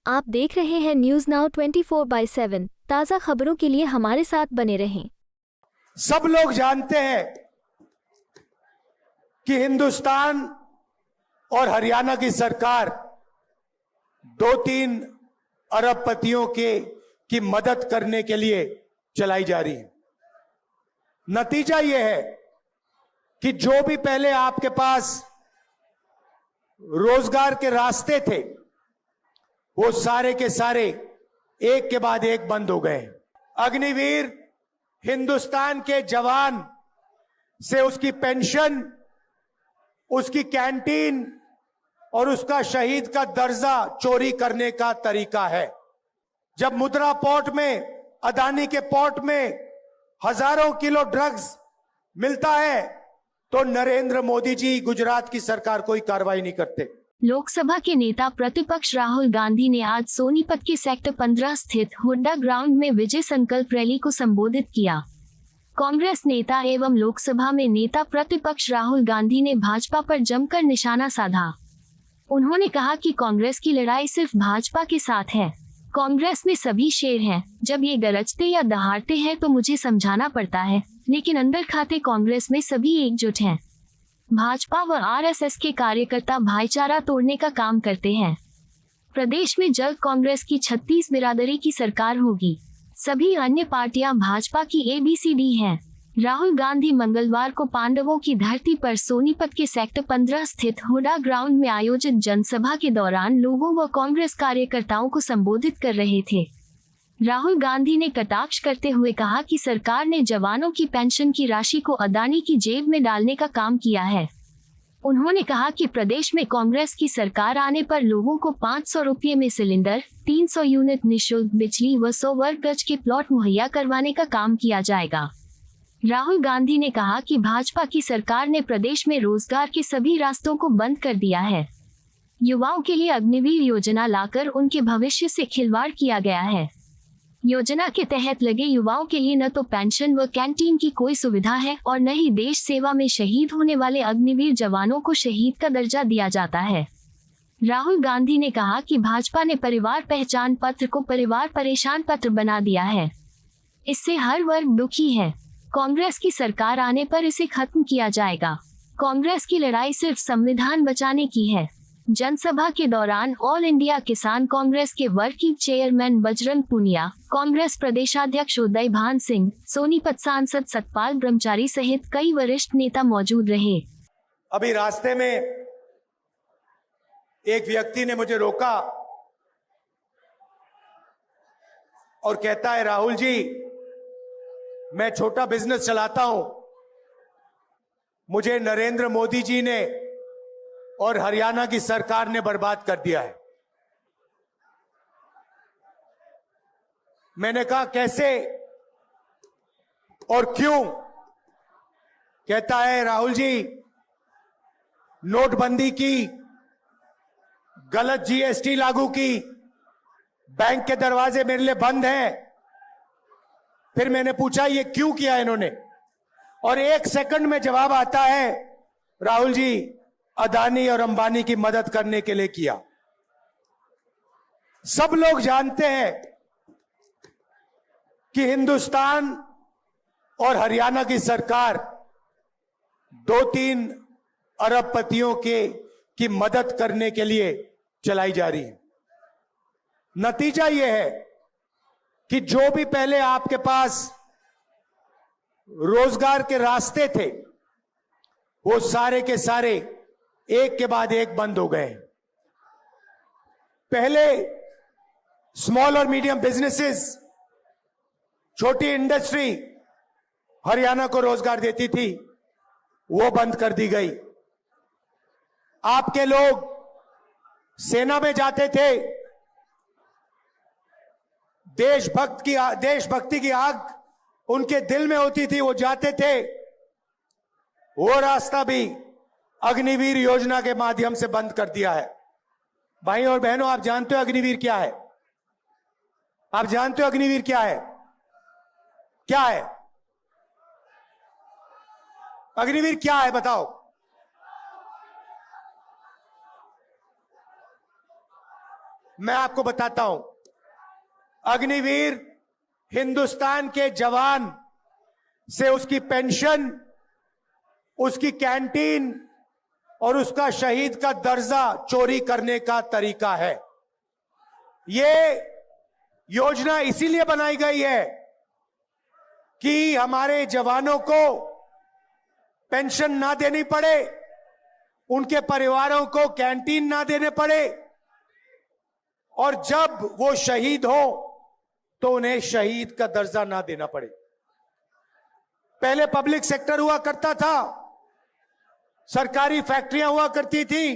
आप देख रहे हैं न्यूज नाउ 24/7। ताज़ा खबरों के लिए हमारे साथ बने रहें। सब लोग जानते हैं कि हिंदुस्तान और हरियाणा की सरकार 2-3 अरबपतियों की मदद करने के लिए चलाई जा रही है। नतीजा यह है कि जो भी पहले आपके पास रोजगार के रास्ते थे वो सारे के सारे एक के बाद एक बंद हो गए। अग्निवीर हिंदुस्तान के जवान से उसकी पेंशन, उसकी कैंटीन और उसका शहीद का दर्जा चोरी करने का तरीका है। जब मुद्रा पोर्ट में, अदानी के पोर्ट में हजारों किलो ड्रग्स मिलता है तो नरेंद्र मोदी जी गुजरात की सरकार कोई कार्रवाई नहीं करते। लोकसभा के नेता प्रतिपक्ष राहुल गांधी ने आज सोनीपत के सेक्टर 15 स्थित हुड्डा ग्राउंड में विजय संकल्प रैली को संबोधित किया। कांग्रेस नेता एवं लोकसभा में नेता प्रतिपक्ष राहुल गांधी ने भाजपा पर जमकर निशाना साधा। उन्होंने कहा कि कांग्रेस की लड़ाई सिर्फ भाजपा के साथ है। कांग्रेस में सभी शेर हैं। जब ये गरजते या दहाड़ते हैं तो मुझे समझाना पड़ता है, लेकिन अंदर खाते कांग्रेस में सभी एकजुट हैं। भाजपा व आरएसएस के कार्यकर्ता भाईचारा तोड़ने का काम करते हैं। प्रदेश में जल्द कांग्रेस की 36 बिरादरी की सरकार होगी। सभी अन्य पार्टियां भाजपा की ABCD हैं। राहुल गांधी मंगलवार को पांडवों की धरती पर सोनीपत के सेक्टर 15 स्थित हुड्डा ग्राउंड में आयोजित जनसभा के दौरान लोगों व कांग्रेस कार्यकर्ताओं को संबोधित कर रहे थे। राहुल गांधी ने कटाक्ष करते हुए कहा कि सरकार ने जवानों की पेंशन की राशि को अदानी की जेब में डालने का काम किया है। उन्होंने कहा कि प्रदेश में कांग्रेस की सरकार आने पर लोगों को 500 रुपये में सिलेंडर, 300 यूनिट निःशुल्क बिजली व 100 वर्ग गज के प्लॉट मुहैया करवाने का काम किया जाएगा। राहुल गांधी ने कहा कि भाजपा की सरकार ने प्रदेश में रोजगार के सभी रास्तों को बंद कर दिया है। युवाओं के लिए अग्निवीर योजना लाकर उनके भविष्य से खिलवाड़ किया गया है। योजना के तहत लगे युवाओं के लिए न तो पेंशन व कैंटीन की कोई सुविधा है और न ही देश सेवा में शहीद होने वाले अग्निवीर जवानों को शहीद का दर्जा दिया जाता है। राहुल गांधी ने कहा कि भाजपा ने परिवार पहचान पत्र को परिवार परेशान पत्र बना दिया है। इससे हर वर्ग दुखी है। कांग्रेस की सरकार आने पर इसे खत्म किया जाएगा। कांग्रेस की लड़ाई सिर्फ संविधान बचाने की है। जनसभा के दौरान ऑल इंडिया किसान कांग्रेस के वर्किंग चेयरमैन बजरंग पुनिया, कांग्रेस प्रदेशाध्यक्ष उदय भान सिंह, सोनीपत सांसद सतपाल ब्रह्मचारी सहित कई वरिष्ठ नेता मौजूद रहे। अभी रास्ते में एक व्यक्ति ने मुझे रोका और कहता है, राहुल जी, मैं छोटा बिजनेस चलाता हूं, मुझे नरेंद्र मोदी जी ने और हरियाणा की सरकार ने बर्बाद कर दिया है। मैंने कहा कैसे और क्यों? कहता है, राहुल जी, नोटबंदी की, गलत GST लागू की, बैंक के दरवाजे मेरे लिए बंद हैं। फिर मैंने पूछा ये क्यों किया इन्होंने, और 1 सेकंड में जवाब आता है, राहुल जी, अदानी और अंबानी की मदद करने के लिए किया। सब लोग जानते हैं कि हिंदुस्तान और हरियाणा की सरकार 2-3 अरबपतियों की मदद करने के लिए चलाई जा रही है। नतीजा यह है कि जो भी पहले आपके पास रोजगार के रास्ते थे वो सारे के सारे एक के बाद एक बंद हो गए। पहले स्मॉल और मीडियम बिजनेसेस, छोटी इंडस्ट्री हरियाणा को रोजगार देती थी, वो बंद कर दी गई। आपके लोग सेना में जाते थे, देशभक्ति की आग उनके दिल में होती थी, वो जाते थे। वो रास्ता भी अग्निवीर योजना के माध्यम से बंद कर दिया है। भाई और बहनों, आप जानते हो अग्निवीर क्या है? आप जानते हो अग्निवीर क्या है? क्या है अग्निवीर? क्या है बताओ? मैं आपको बताता हूं, अग्निवीर हिंदुस्तान के जवान से उसकी पेंशन, उसकी कैंटीन और उसका शहीद का दर्जा चोरी करने का तरीका है। ये योजना इसीलिए बनाई गई है कि हमारे जवानों को पेंशन ना देनी पड़े, उनके परिवारों को कैंटीन ना देने पड़े, और जब वो शहीद हो तो उन्हें शहीद का दर्जा ना देना पड़े। पहले पब्लिक सेक्टर हुआ करता था, सरकारी फैक्ट्रियां हुआ करती थी,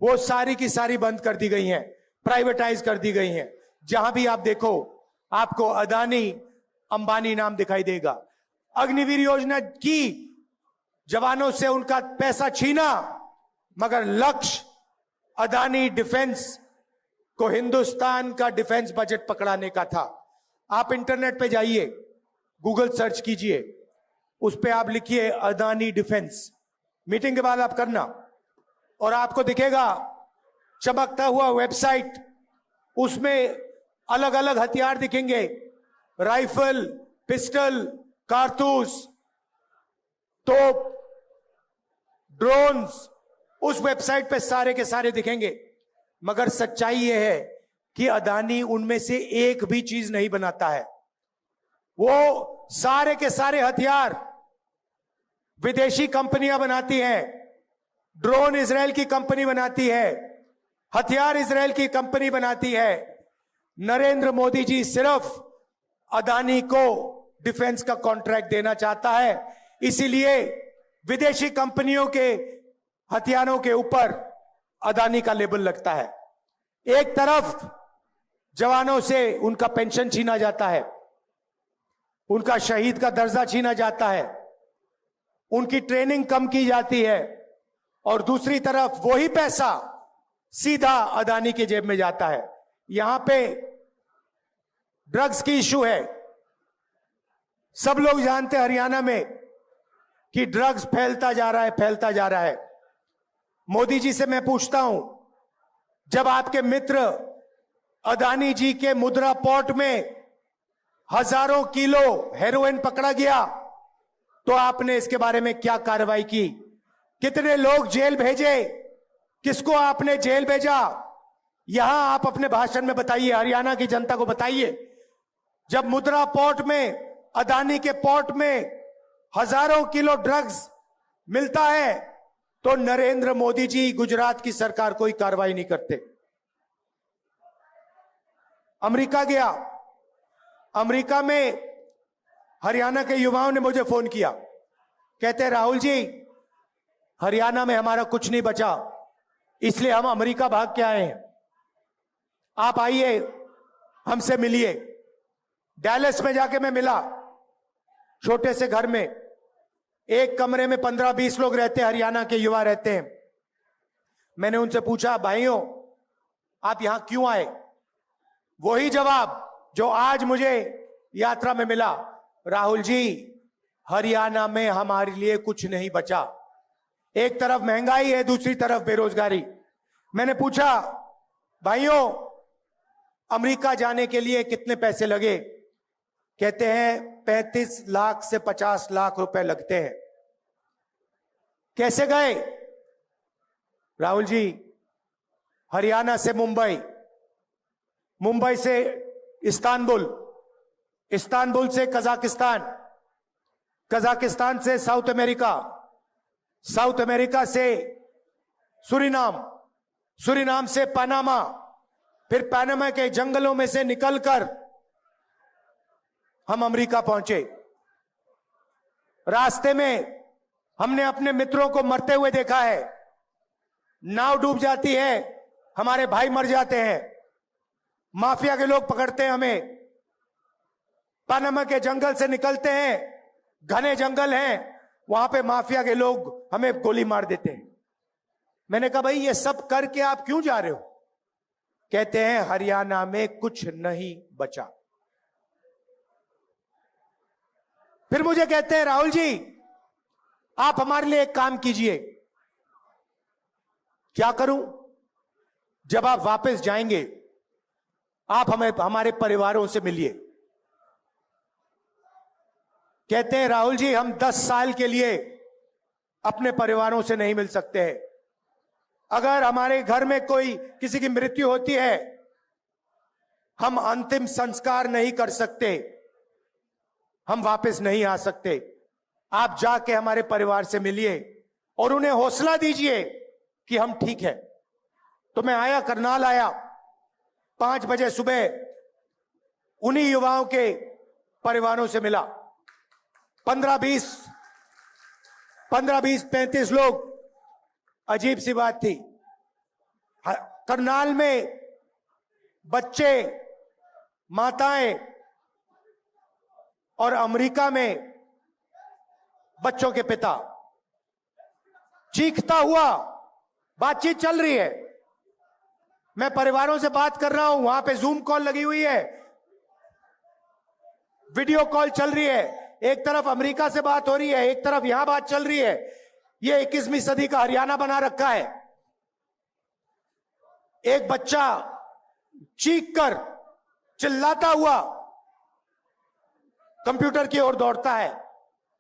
वो सारी की सारी बंद कर दी गई हैं, प्राइवेटाइज कर दी गई हैं। जहां भी आप देखो आपको अदानी अंबानी नाम दिखाई देगा। अग्निवीर योजना की जवानों से उनका पैसा छीना, मगर लक्ष्य अदानी डिफेंस को हिंदुस्तान का डिफेंस बजट पकड़ाने का था। आप इंटरनेट पे जाइए, गूगल सर्च कीजिए, उस पे आप लिखिए अदानी डिफेंस, मीटिंग के बाद आप करना, और आपको दिखेगा चमकता हुआ वेबसाइट, उसमें अलग अलग हथियार दिखेंगे, राइफल, पिस्टल, कारतूस, तोप, ड्रोन्स, उस वेबसाइट पे सारे के सारे दिखेंगे। मगर सच्चाई यह है कि अदानी उनमें से एक भी चीज नहीं बनाता है। वो सारे के सारे हथियार विदेशी कंपनियां बनाती हैं, ड्रोन इजराइल की कंपनी बनाती है, हथियार इजराइल की कंपनी बनाती है। नरेंद्र मोदी जी सिर्फ अदानी को डिफेंस का कॉन्ट्रैक्ट देना चाहता है, इसीलिए विदेशी कंपनियों के हथियारों के ऊपर अदानी का लेबल लगता है। एक तरफ जवानों से उनका पेंशन छीना जाता है, उनका शहीद का दर्जा छीना जाता है, उनकी ट्रेनिंग कम की जाती है, और दूसरी तरफ वही पैसा सीधा अदानी की जेब में जाता है। यहां पे ड्रग्स की इशू है। सब लोग जानते हैं हरियाणा में कि ड्रग्स फैलता जा रहा है, फैलता जा रहा है। मोदी जी से मैं पूछता हूं, जब आपके मित्र अदानी जी के मुद्रा पोर्ट में हजारों किलो हेरोइन पकड़ा गया, तो आपने इसके बारे में क्या कार्रवाई की? कितने लोग जेल भेजे? किसको आपने जेल भेजा? यहां आप अपने भाषण में बताइए, हरियाणा की जनता को बताइए। जब मुद्रा पोर्ट में, अदानी के पोर्ट में हजारों किलो ड्रग्स मिलता है, तो नरेंद्र मोदी जी, गुजरात की सरकार कोई कार्रवाई नहीं करते। अमेरिका गया, अमेरिका में हरियाणा के युवाओं ने मुझे फोन किया, कहते राहुल जी हरियाणा में हमारा कुछ नहीं बचा, इसलिए हम अमेरिका भाग के आए हैं, आप आइए हमसे मिलिए। डैलस में जाके मैं मिला, छोटे से घर में, एक कमरे में 15-20 लोग रहते हैं, हरियाणा के युवा रहते हैं। मैंने उनसे पूछा, भाइयों आप यहां क्यों आए? वही जवाब जो आज मुझे यात्रा में मिला, राहुल जी हरियाणा में हमारे लिए कुछ नहीं बचा। एक तरफ महंगाई है, दूसरी तरफ बेरोजगारी। मैंने पूछा, भाइयों अमेरिका जाने के लिए कितने पैसे लगे? कहते हैं 35 लाख से 50 लाख रुपए लगते हैं। कैसे गए? राहुल जी हरियाणा से मुंबई, मुंबई से इस्तांबुल, इस्तांबुल से कजाकिस्तान, कजाकिस्तान से साउथ अमेरिका, साउथ अमेरिका से सूरीनाम, सूरीनाम से पनामा, फिर पनामा के जंगलों में से निकलकर हम अमेरिका पहुंचे। रास्ते में हमने अपने मित्रों को मरते हुए देखा है, नाव डूब जाती है, हमारे भाई मर जाते हैं, माफिया के लोग पकड़ते हैं हमें, पनामा के जंगल से निकलते हैं, घने जंगल हैं, वहां पे माफिया के लोग हमें गोली मार देते हैं। मैंने कहा भाई ये सब करके आप क्यों जा रहे हो? कहते हैं हरियाणा में कुछ नहीं बचा। फिर मुझे कहते हैं राहुल जी आप हमारे लिए एक काम कीजिए। क्या करूं? जब आप वापस जाएंगे आप हमें हमारे परिवारों से मिलिए। कहते हैं राहुल जी हम 10 साल के लिए अपने परिवारों से नहीं मिल सकते हैं। अगर हमारे घर में कोई किसी की मृत्यु होती है, हम अंतिम संस्कार नहीं कर सकते, हम वापस नहीं आ सकते। आप जाके हमारे परिवार से मिलिए और उन्हें हौसला दीजिए कि हम ठीक हैं। तो मैं आया, करनाल आया, 5 बजे सुबह उन्हीं युवाओं के परिवारों से मिला। 15-20, 35 लोग। अजीब सी बात थी, करनाल में बच्चे, माताएं और अमेरिका में बच्चों के पिता, चीखता हुआ बातचीत चल रही है। मैं परिवारों से बात कर रहा हूं, वहां पे जूम कॉल लगी हुई है, वीडियो कॉल चल रही है। एक तरफ अमेरिका से बात हो रही है, एक तरफ यहां बात चल रही है। ये 21वीं सदी का हरियाणा बना रखा है। एक बच्चा चीख कर, चिल्लाता हुआ कंप्यूटर की ओर दौड़ता है।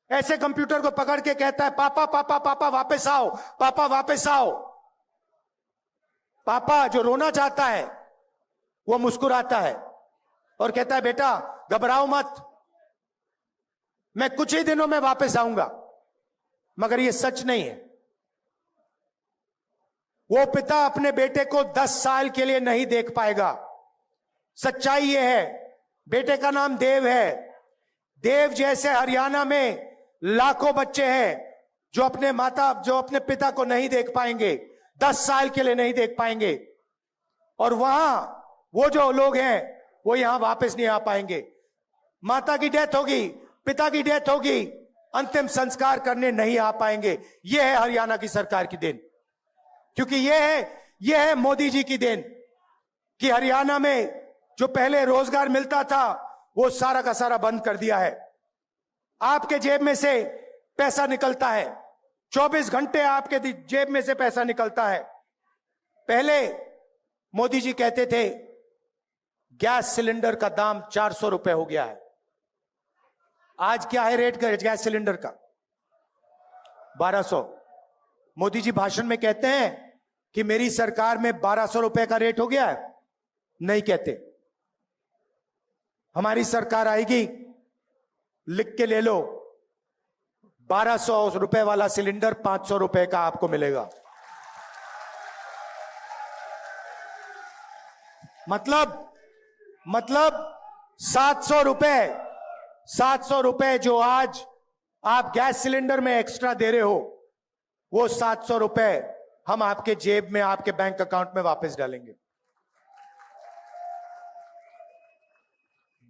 ऐसे कंप्यूटर को पकड़ के कहता है, पापा पापा पापा वापस आओ, पापा वापस आओ। पापा जो रोना चाहता है वो मुस्कुराता है और कहता है, बेटा घबराओ मत, मैं कुछ ही दिनों में वापस आऊंगा। मगर ये सच नहीं है। वो पिता अपने बेटे को 10 साल के लिए नहीं देख पाएगा। सच्चाई ये है, बेटे का नाम देव है। देव जैसे हरियाणा में लाखों बच्चे हैं जो अपने पिता को नहीं देख पाएंगे, 10 साल के लिए नहीं देख पाएंगे। और वहां वो जो लोग हैं वो यहां वापस नहीं आ पाएंगे। माता की डेथ होगी, पिता की डेथ होगी, अंतिम संस्कार करने नहीं आ पाएंगे। यह है हरियाणा की सरकार की देन। क्योंकि यह है मोदी जी की देन कि हरियाणा में जो पहले रोजगार मिलता था वो सारा का सारा बंद कर दिया है। आपके जेब में से पैसा निकलता है, 24 घंटे आपके जेब में से पैसा निकलता है। पहले मोदी जी कहते थे गैस सिलेंडर का दाम 400 रुपए हो गया है। आज क्या है रेट गैस सिलेंडर का? 1200। मोदी जी भाषण में कहते हैं कि मेरी सरकार में 1200 रुपए का रेट हो गया है? नहीं कहते। हमारी सरकार आएगी, लिख के ले लो, 1200 रुपए वाला सिलेंडर 500 रुपए का आपको मिलेगा। मतलब 700 रुपए जो आज आप गैस सिलेंडर में एक्स्ट्रा दे रहे हो, वो 700 रुपए हम आपके जेब में, आपके बैंक अकाउंट में वापस डालेंगे।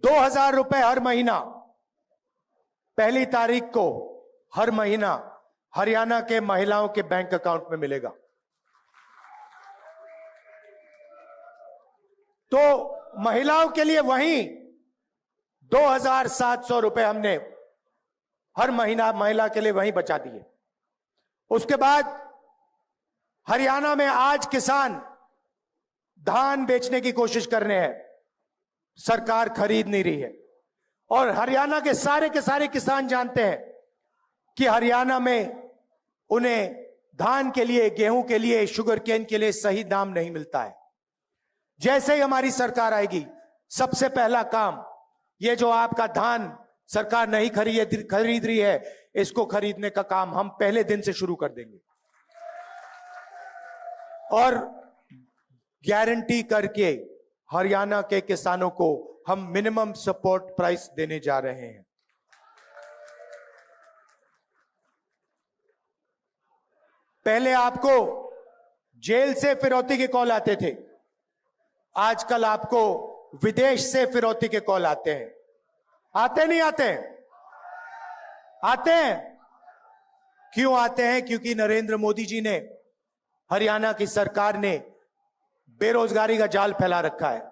2000 रुपए हर महीना, 1 तारीख को हर महीना हरियाणा के महिलाओं के बैंक अकाउंट में मिलेगा। तो महिलाओं के लिए वहीं 2700 रुपए हमने हर महीना महिला के लिए वहीं बचा दिए। उसके बाद हरियाणा में आज किसान धान बेचने की कोशिश कर रहे हैं, सरकार खरीद नहीं रही है। और हरियाणा के सारे किसान जानते हैं कि हरियाणा में उन्हें धान के लिए, गेहूं के लिए, शुगर केन के लिए सही दाम नहीं मिलता है। जैसे ही हमारी सरकार आएगी, सबसे पहला काम, ये जो आपका धान सरकार नहीं खरीद रही है, इसको खरीदने का काम हम पहले दिन से शुरू कर देंगे। और गारंटी करके हरियाणा के किसानों को हम मिनिमम सपोर्ट प्राइस देने जा रहे हैं। पहले आपको जेल से फिरौती के कॉल आते थे, आजकल आपको विदेश से फिरौती के कॉल आते हैं। आते नहीं आते? आते हैं। क्यों आते हैं? क्योंकि नरेंद्र मोदी जी ने, हरियाणा की सरकार ने बेरोजगारी का जाल फैला रखा है।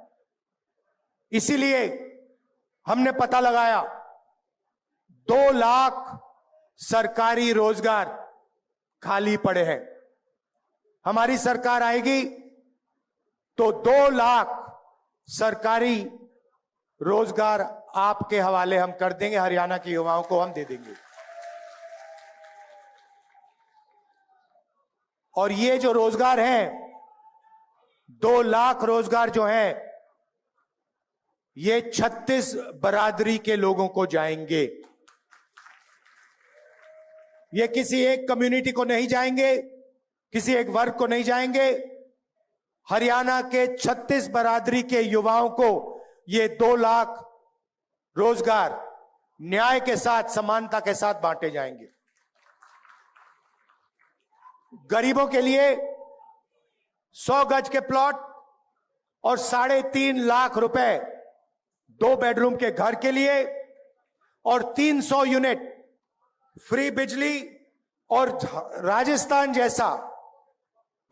इसीलिए हमने पता लगाया 2 लाख सरकारी रोजगार खाली पड़े हैं। हमारी सरकार आएगी तो 2 लाख सरकारी रोजगार आपके हवाले हम कर देंगे, हरियाणा के युवाओं को हम दे देंगे। और ये जो रोजगार हैं, 2 लाख रोजगार जो हैं, ये 36 बरादरी के लोगों को जाएंगे। ये किसी एक कम्युनिटी को नहीं जाएंगे, किसी एक वर्ग को नहीं जाएंगे। हरियाणा के 36 बरादरी के युवाओं को ये 2 लाख रोजगार न्याय के साथ, समानता के साथ बांटे जाएंगे। गरीबों के लिए 100 गज के प्लॉट और 3.5 लाख रुपए 2 बेडरूम के घर के लिए, और 300 यूनिट फ्री बिजली, और राजस्थान जैसा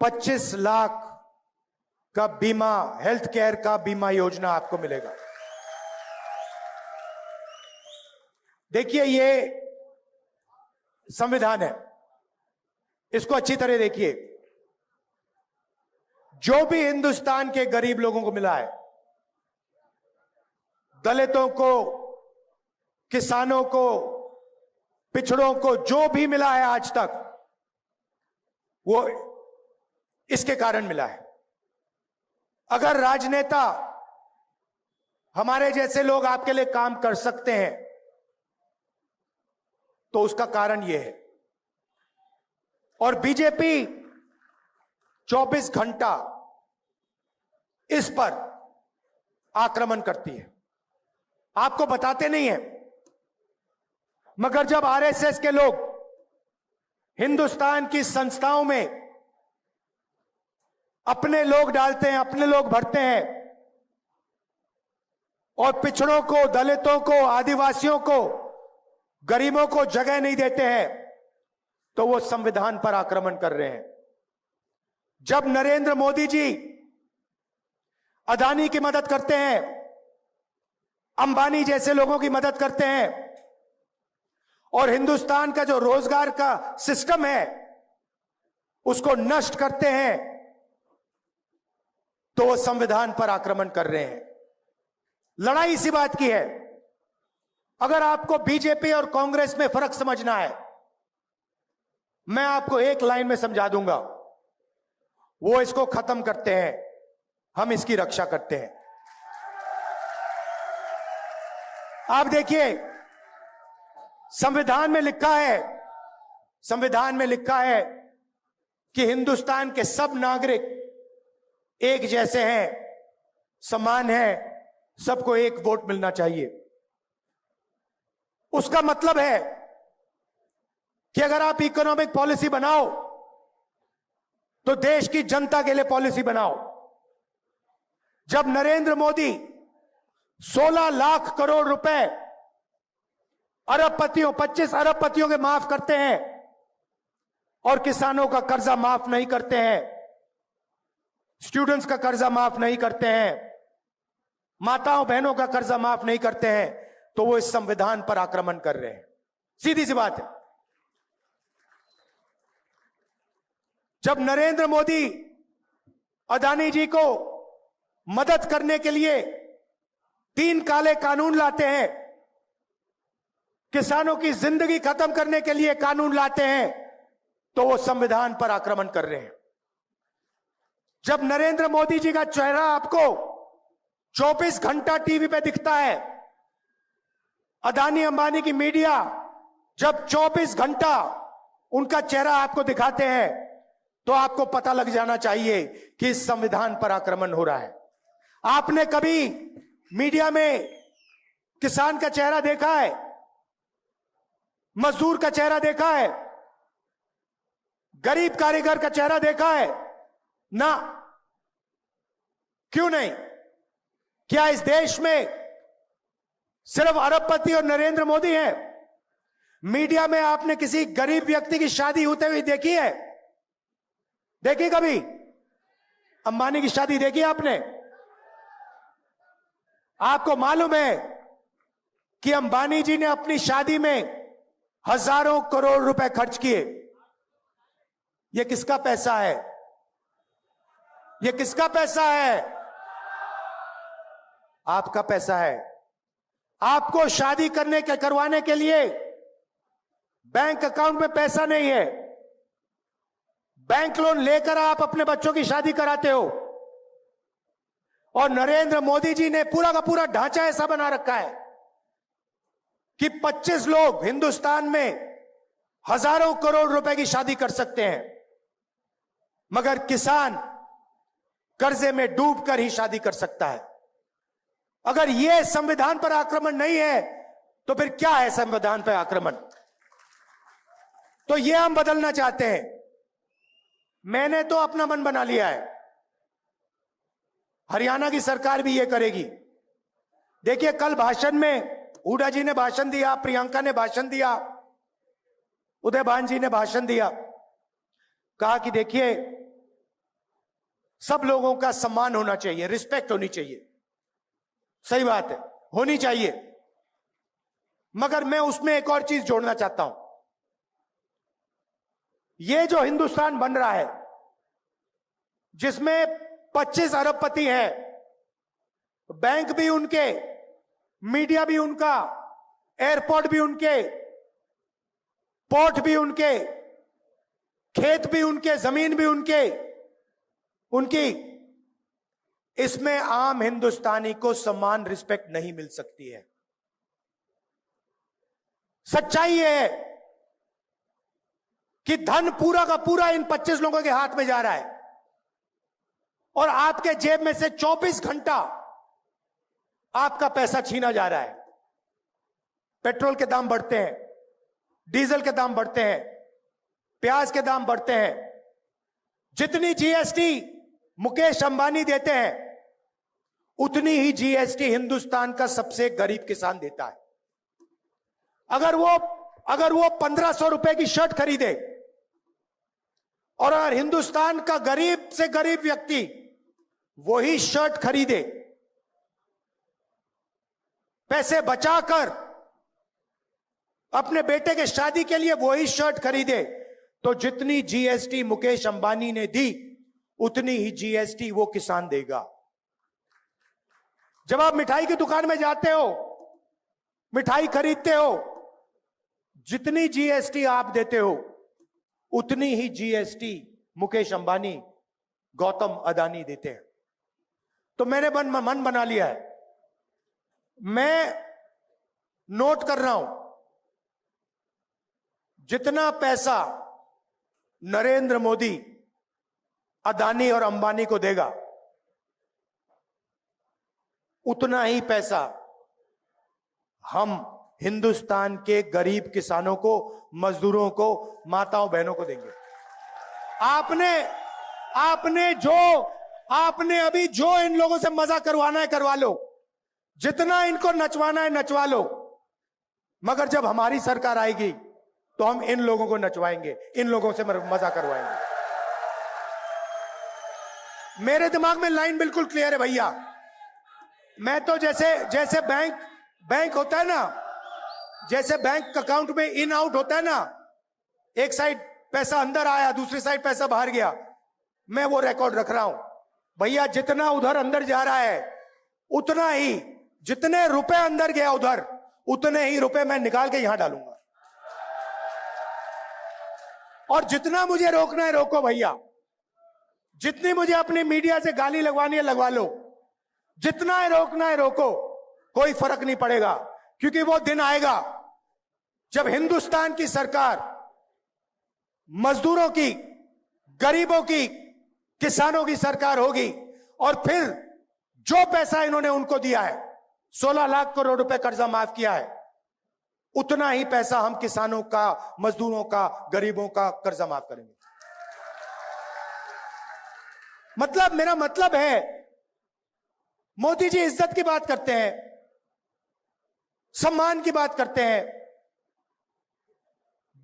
25 लाख का बीमा, हेल्थ केयर का बीमा योजना आपको मिलेगा। देखिए, ये संविधान है, इसको अच्छी तरह देखिए। जो भी हिंदुस्तान के गरीब लोगों को मिला है, दलितों को, किसानों को, पिछड़ों को, जो भी मिला है आज तक, वो इसके कारण मिला है। अगर राजनेता, हमारे जैसे लोग आपके लिए काम कर सकते हैं, तो उसका कारण यह है। और बीजेपी 24 घंटा इस पर आक्रमण करती है। आपको बताते नहीं है, मगर जब आरएसएस के लोग हिंदुस्तान की संस्थाओं में अपने लोग डालते हैं, अपने लोग भरते हैं, और पिछड़ों को, दलितों को, आदिवासियों को, गरीबों को जगह नहीं देते हैं, तो वो संविधान पर आक्रमण कर रहे हैं। जब नरेंद्र मोदी जी अदानी की मदद करते हैं, अंबानी जैसे लोगों की मदद करते हैं, और हिंदुस्तान का जो रोजगार का सिस्टम है उसको नष्ट करते हैं, तो वो संविधान पर आक्रमण कर रहे हैं। लड़ाई इसी बात की है। अगर आपको बीजेपी और कांग्रेस में फर्क समझना है, मैं आपको एक लाइन में समझा दूंगा। वो इसको खत्म करते हैं, हम इसकी रक्षा करते हैं। आप देखिए, संविधान में लिखा है, संविधान में लिखा है कि हिंदुस्तान के सब नागरिक एक जैसे हैं, समान हैं, सबको एक वोट मिलना चाहिए। उसका मतलब है कि अगर आप इकोनॉमिक पॉलिसी बनाओ तो देश की जनता के लिए पॉलिसी बनाओ। जब नरेंद्र मोदी 16 लाख करोड़ रुपए अरबपतियों, 25 अरबपतियों के माफ करते हैं, और किसानों का कर्जा माफ नहीं करते हैं, स्टूडेंट्स का कर्जा माफ नहीं करते हैं, माताओं बहनों का कर्जा माफ नहीं करते हैं, तो वो इस संविधान पर आक्रमण कर रहे हैं। सीधी सी बात है। जब नरेंद्र मोदी अदानी जी को मदद करने के लिए 3 काले कानून लाते हैं, किसानों की जिंदगी खत्म करने के लिए कानून लाते हैं, तो वो संविधान पर आक्रमण कर रहे हैं। जब नरेंद्र मोदी जी का चेहरा आपको 24 घंटा टीवी पे दिखता है, अदानी अंबानी की मीडिया जब 24 घंटा उनका चेहरा आपको दिखाते हैं, तो आपको पता लग जाना चाहिए कि इस संविधान पर आक्रमण हो रहा है। आपने कभी मीडिया में किसान का चेहरा देखा है, मजदूर का चेहरा देखा है, गरीब कारीगर का चेहरा देखा है? ना। क्यों नहीं? क्या इस देश में सिर्फ अरबपति और नरेंद्र मोदी हैं? मीडिया में आपने किसी गरीब व्यक्ति की शादी होते हुए देखी है? देखी कभी? अंबानी की शादी देखी आपने? आपको मालूम है कि अंबानी जी ने अपनी शादी में हजारों करोड़ रुपए खर्च किए। यह किसका पैसा है? यह किसका पैसा है? आपका पैसा है। आपको शादी करवाने के लिए बैंक अकाउंट में पैसा नहीं है, बैंक लोन लेकर आप अपने बच्चों की शादी कराते हो। और नरेंद्र मोदी जी ने पूरा का पूरा ढांचा ऐसा बना रखा है कि 25 लोग हिंदुस्तान में हजारों करोड़ रुपए की शादी कर सकते हैं, मगर किसान कर्जे में डूबकर ही शादी कर सकता है। अगर यह संविधान पर आक्रमण नहीं है तो फिर क्या है संविधान पर आक्रमण? तो यह हम बदलना चाहते हैं। मैंने तो अपना मन बना लिया है, हरियाणा की सरकार भी यह करेगी। देखिए, कल भाषण में हुड्डा जी ने भाषण दिया, प्रियंका ने भाषण दिया, उदयभान जी ने भाषण दिया, कहा कि देखिए सब लोगों का सम्मान होना चाहिए, रिस्पेक्ट होनी चाहिए। सही बात है, होनी चाहिए, मगर मैं उसमें एक और चीज जोड़ना चाहता हूं। ये जो हिंदुस्तान बन रहा है जिसमें 25 अरबपति हैं, बैंक भी उनके, मीडिया भी उनका, एयरपोर्ट भी उनके, पोर्ट भी उनके, खेत भी उनके, जमीन भी उनकी, इसमें आम हिंदुस्तानी को समान रिस्पेक्ट नहीं मिल सकती है। सच्चाई यह है कि धन पूरा का पूरा इन 25 लोगों के हाथ में जा रहा है और आपके जेब में से 24 घंटा आपका पैसा छीना जा रहा है। पेट्रोल के दाम बढ़ते हैं, डीजल के दाम बढ़ते हैं, प्याज के दाम बढ़ते हैं। जितनी जीएसटी मुकेश अंबानी देते हैं उतनी ही जीएसटी हिंदुस्तान का सबसे गरीब किसान देता है। अगर वो 1500 रुपए की शर्ट खरीदे और अगर हिंदुस्तान का गरीब से गरीब व्यक्ति वही शर्ट खरीदे, पैसे बचाकर अपने बेटे के शादी के लिए वही शर्ट खरीदे, तो जितनी जीएसटी मुकेश अंबानी ने दी उतनी ही जीएसटी वो किसान देगा। जब आप मिठाई की दुकान में जाते हो, मिठाई खरीदते हो, जितनी जीएसटी आप देते हो उतनी ही जीएसटी मुकेश अंबानी, गौतम अदानी देते हैं। तो मैंने मन बना लिया है, मैं नोट कर रहा हूं, जितना पैसा नरेंद्र मोदी अदानी और अंबानी को देगा उतना ही पैसा हम हिंदुस्तान के गरीब किसानों को, मजदूरों को, माताओं बहनों को देंगे। आपने अभी जो इन लोगों से मजा करवाना है करवा लो, जितना इनको नचवाना है नचवा लो, मगर जब हमारी सरकार आएगी तो हम इन लोगों को नचवाएंगे, इन लोगों से मजा करवाएंगे। मेरे दिमाग में लाइन बिल्कुल क्लियर है भैया। मैं तो जैसे बैंक होता है ना, जैसे बैंक अकाउंट में इन आउट होता है ना, एक साइड पैसा अंदर आया, दूसरी साइड पैसा बाहर गया, मैं वो रिकॉर्ड रख रहा हूं भैया। जितना उधर अंदर जा रहा है उतना ही, जितने रुपए अंदर गया उधर उतने ही रुपए मैं निकाल के यहां डालूंगा। और जितना मुझे रोकना है रोको भैया, जितनी मुझे अपनी मीडिया से गाली लगवानी है लगवा लो, जितना है रोकना है रोको, कोई फर्क नहीं पड़ेगा। क्योंकि वो दिन आएगा जब हिंदुस्तान की सरकार मजदूरों की, गरीबों की, किसानों की सरकार होगी। और फिर जो पैसा इन्होंने उनको दिया है, 16 लाख करोड़ रुपए कर्जा माफ किया है, उतना ही पैसा हम किसानों का, मजदूरों का, गरीबों का कर्जा माफ करेंगे। मेरा मतलब है, मोदी जी इज्जत की बात करते हैं, सम्मान की बात करते हैं,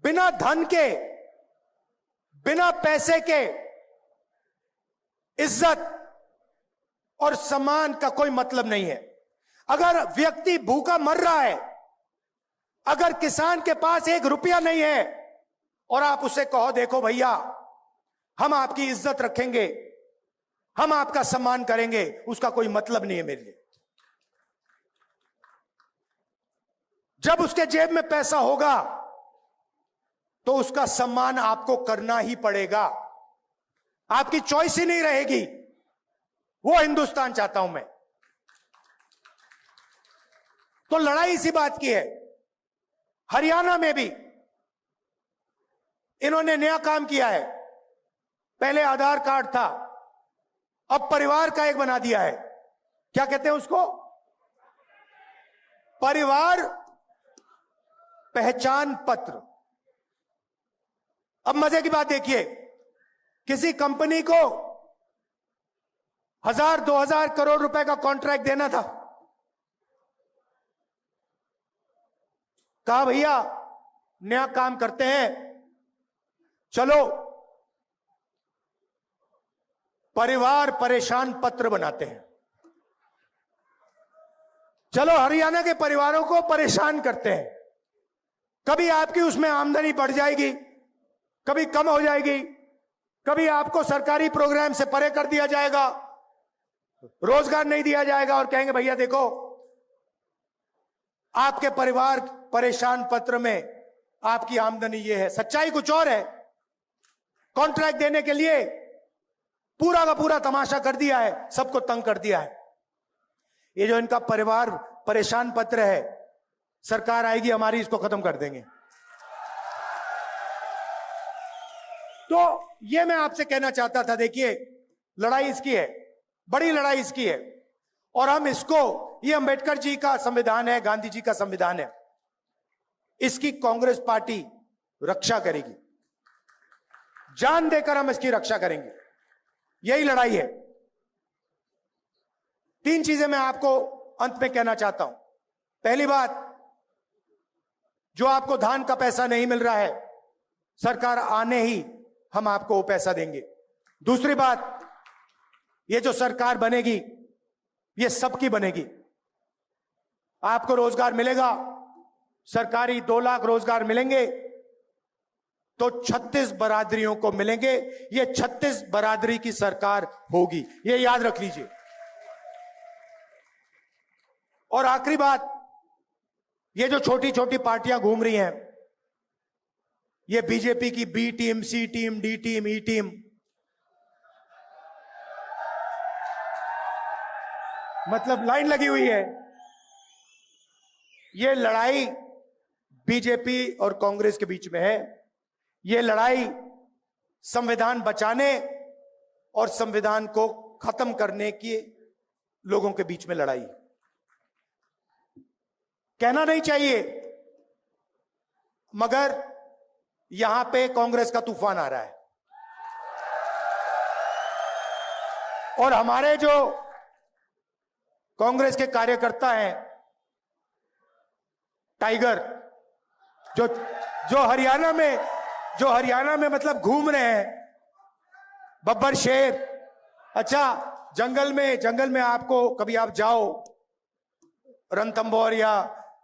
बिना धन के, बिना पैसे के इज्जत और सम्मान का कोई मतलब नहीं है। अगर व्यक्ति भूखा मर रहा है, अगर किसान के पास 1 रुपया नहीं है और आप उसे कहो देखो भैया हम आपकी इज्जत रखेंगे, हम आपका सम्मान करेंगे, उसका कोई मतलब नहीं है मेरे लिए। जब उसके जेब में पैसा होगा तो उसका सम्मान आपको करना ही पड़ेगा, आपकी चॉइस ही नहीं रहेगी। वो हिंदुस्तान चाहता हूं मैं। तो लड़ाई इसी बात की है। हरियाणा में भी इन्होंने नया काम किया है। पहले आधार कार्ड था, अब परिवार का एक बना दिया है। क्या कहते हैं उसको? परिवार पहचान पत्र। अब मजे की बात देखिए, किसी कंपनी को 1000-2000 करोड़ रुपए का कॉन्ट्रैक्ट देना था। कहा भैया नया काम करते हैं, चलो परिवार परेशान पत्र बनाते हैं, चलो हरियाणा के परिवारों को परेशान करते हैं। कभी आपकी उसमें आमदनी बढ़ जाएगी, कभी कम हो जाएगी, कभी आपको सरकारी प्रोग्राम से परे कर दिया जाएगा, रोजगार नहीं दिया जाएगा और कहेंगे भैया देखो आपके परिवार परेशान पत्र में आपकी आमदनी ये है। सच्चाई कुछ और है। कॉन्ट्रैक्ट देने के लिए पूरा का पूरा तमाशा कर दिया है, सबको तंग कर दिया है। ये जो इनका परिवार परेशान पत्र है, सरकार आएगी हमारी, इसको खत्म कर देंगे। तो ये मैं आपसे कहना चाहता था, देखिए लड़ाई इसकी है, बड़ी लड़ाई इसकी है। और हम इसको, ये अंबेडकर जी का संविधान है, गांधी जी का संविधान है, इसकी कांग्रेस पार्टी रक्षा करेगी। जान देकर हम इसकी रक्षा करेंगे। यही लड़ाई है। 3 चीजें मैं आपको अंत में कहना चाहता हूं। पहली बात, जो आपको धान का पैसा नहीं मिल रहा है, सरकार आने ही हम आपको वो पैसा देंगे। दूसरी बात, ये जो सरकार बनेगी ये सबकी बनेगी। आपको रोजगार मिलेगा, सरकारी 2 लाख रोजगार मिलेंगे तो 36 बरादरियों को मिलेंगे। ये 36 बरादरी की सरकार होगी, ये याद रख लीजिए। और आखिरी बात, ये जो छोटी छोटी पार्टियां घूम रही हैं, ये बीजेपी की बी टीम, सी टीम, डी टीम, ई टीम, मतलब लाइन लगी हुई है। ये लड़ाई बीजेपी और कांग्रेस के बीच में है। ये लड़ाई संविधान बचाने और संविधान को खत्म करने की लोगों के बीच में लड़ाई। कहना नहीं चाहिए, मगर यहां पे कांग्रेस का तूफान आ रहा है। और हमारे जो कांग्रेस के कार्यकर्ता हैं, टाइगर, जो हरियाणा में मतलब घूम रहे हैं, बब्बर शेर। अच्छा, जंगल में आपको कभी आप जाओ रणथंभौर या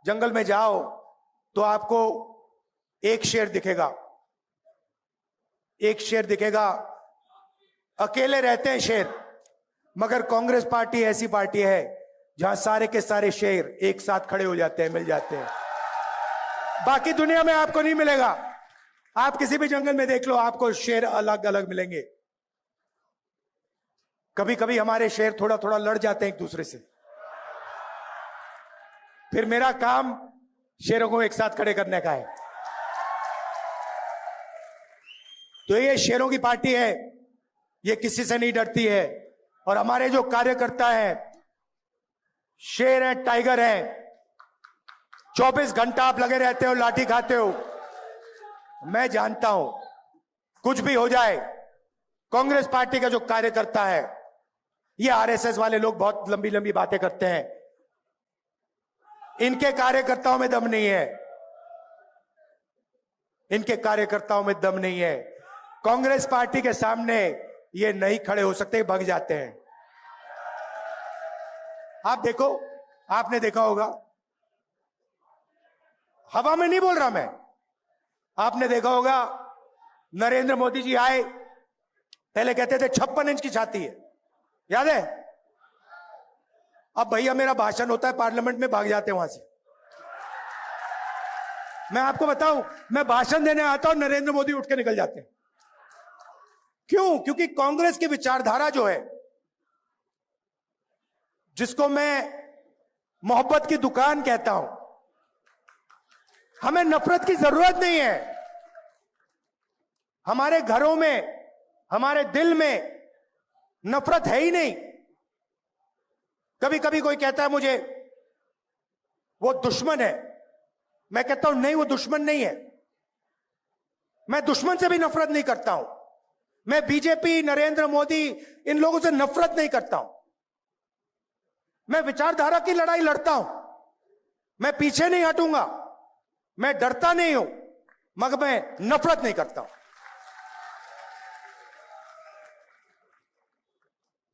जंगल में जाओ तो आपको एक शेर दिखेगा, एक शेर दिखेगा। अकेले रहते हैं शेर, मगर कांग्रेस पार्टी ऐसी पार्टी है जहां सारे के सारे शेर एक साथ खड़े हो जाते हैं, मिल जाते हैं। बाकी दुनिया में आपको नहीं मिलेगा। आप किसी भी जंगल में देख लो, आपको शेर अलग अलग मिलेंगे। कभी कभी हमारे शेर थोड़ा थोड़ा लड़ जाते हैं एक दूसरे से, फिर मेरा काम शेरों को एक साथ खड़े करने का है। तो ये शेरों की पार्टी है, ये किसी से नहीं डरती है। और हमारे जो कार्यकर्ता हैं, शेर हैं, टाइगर हैं। 24 घंटा आप लगे रहते हो, लाठी खाते हो। मैं जानता हूं कुछ भी हो जाए, कांग्रेस पार्टी का जो कार्यकर्ता है, ये आरएसएस वाले लोग बहुत लंबी लंबी बातें करते हैं, इनके कार्यकर्ताओं में दम नहीं है, इनके कार्यकर्ताओं में दम नहीं है। कांग्रेस पार्टी के सामने ये नहीं खड़े हो सकते, भाग जाते हैं। आप देखो, आपने देखा होगा, हवा में नहीं बोल रहा मैं, आपने देखा होगा नरेंद्र मोदी जी आए, पहले कहते थे 56 इंच की छाती है, याद है? अब भैया मेरा भाषण होता है पार्लियामेंट में, भाग जाते हैं वहां से। मैं आपको बताऊं, मैं भाषण देने आता हूं, नरेंद्र मोदी उठ के निकल जाते हैं। क्यों? क्योंकि कांग्रेस की विचारधारा जो है, जिसको मैं मोहब्बत की दुकान कहता हूं, हमें नफरत की जरूरत नहीं है। हमारे घरों में, हमारे दिल में नफरत है ही नहीं। कभी कभी कोई कहता है मुझे वो दुश्मन है, मैं कहता हूं नहीं, वो दुश्मन नहीं है। मैं दुश्मन से भी नफरत नहीं करता हूं। मैं बीजेपी, नरेंद्र मोदी, इन लोगों से नफरत नहीं करता हूं। मैं विचारधारा की लड़ाई लड़ता हूं। मैं पीछे नहीं हटूंगा, मैं डरता नहीं हूं, मगर मैं नफरत नहीं करता हूं।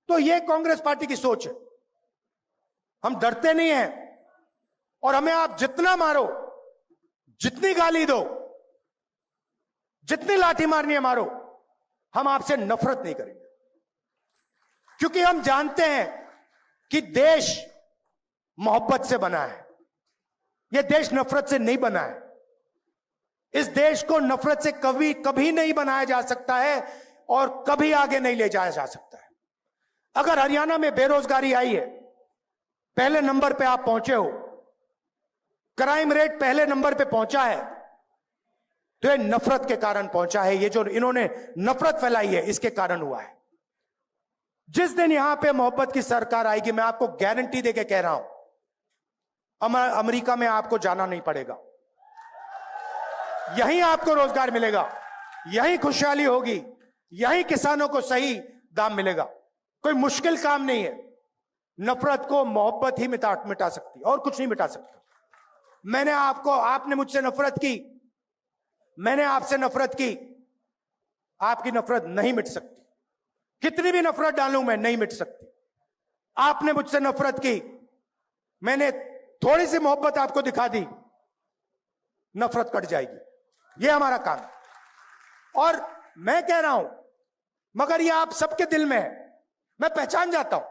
तो यह कांग्रेस पार्टी की सोच है। हम डरते नहीं हैं, और हमें आप जितना मारो, जितनी गाली दो, जितनी लाठी मारनी है मारो, हम आपसे नफरत नहीं करेंगे। क्योंकि हम जानते हैं कि देश मोहब्बत से बना है। यह देश नफरत से नहीं बना है। इस देश को नफरत से कभी कभी नहीं बनाया जा सकता है, और कभी आगे नहीं ले जाया जा सकता है। अगर हरियाणा में बेरोजगारी आई है, पहले नंबर पे आप पहुंचे हो, क्राइम रेट पहले नंबर पे पहुंचा है, तो ये नफरत के कारण पहुंचा है। ये जो इन्होंने नफरत फैलाई है, इसके कारण हुआ है। जिस दिन यहां पे मोहब्बत की सरकार आएगी, मैं आपको गारंटी देके कह रहा हूं, अमेरिका में आपको जाना नहीं पड़ेगा। यहीं आपको रोजगार मिलेगा, यहीं खुशहाली होगी, यहीं किसानों को सही दाम मिलेगा। कोई मुश्किल काम नहीं है। नफरत को मोहब्बत ही मिटा सकती है, और कुछ नहीं मिटा सकता। आपने मुझसे नफरत की, मैंने आपसे नफरत की, आपकी नफरत नहीं मिट सकती। कितनी भी नफरत डालूं मैं, नहीं मिट सकती। आपने मुझसे नफरत की, मैंने थोड़ी सी मोहब्बत आपको दिखा दी, नफरत कट जाएगी। यह हमारा काम है। और मैं कह रहा हूं, मगर यह आप सबके दिल में है, मैं पहचान जाता हूं।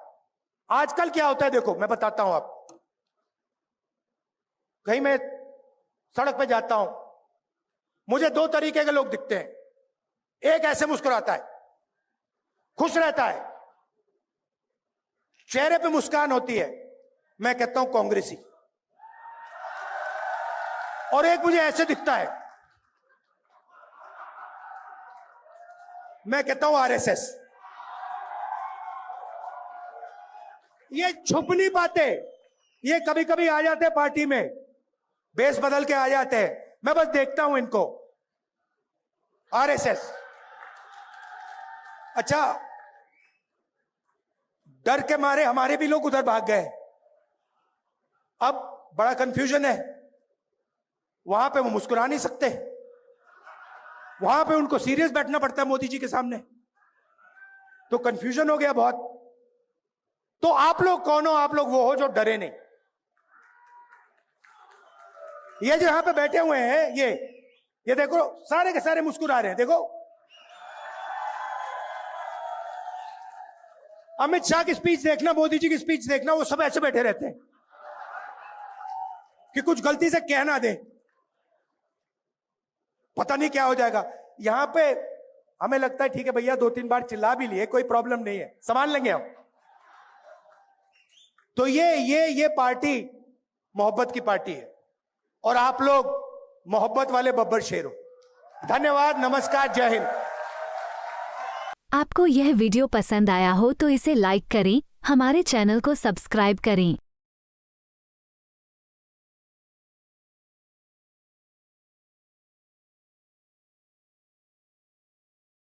आजकल क्या होता है, देखो मैं बताता हूं आपको। कहीं मैं सड़क पे जाता हूं, मुझे दो तरीके के लोग दिखते हैं। एक ऐसे मुस्कुराता है, खुश रहता है, चेहरे पे मुस्कान होती है, मैं कहता हूं कांग्रेसी। और एक मुझे ऐसे दिखता है, मैं कहता हूं आरएसएस। ये छुपनी बातें, ये कभी कभी आ जाते हैं पार्टी में, बेस बदल के आ जाते हैं। मैं बस देखता हूं इनको, आरएसएस। अच्छा, डर के मारे हमारे भी लोग उधर भाग गए। अब बड़ा कंफ्यूजन है। वहां पे वो मुस्कुरा नहीं सकते, वहां पे उनको सीरियस बैठना पड़ता है मोदी जी के सामने। तो कंफ्यूजन हो गया बहुत। तो आप लोग कौन हो? आप लोग वो हो जो डरे नहीं। ये जो यहां पे बैठे हुए हैं, ये देखो, सारे के सारे मुस्कुरा रहे हैं। देखो, अमित शाह की स्पीच देखना, मोदी जी की स्पीच देखना, वो सब ऐसे बैठे रहते हैं कि कुछ गलती से कह ना दे, पता नहीं क्या हो जाएगा। यहां पे हमें लगता है ठीक है भैया, 2-3 बार चिल्ला भी लिए, कोई प्रॉब्लम नहीं है, संभाल लेंगे हम। तो ये पार्टी मोहब्बत की पार्टी है, और आप लोग मोहब्बत वाले बब्बर शेर हो। धन्यवाद, नमस्कार, जय हिंद। आपको यह वीडियो पसंद आया हो तो इसे लाइक करें, हमारे चैनल को सब्सक्राइब करें।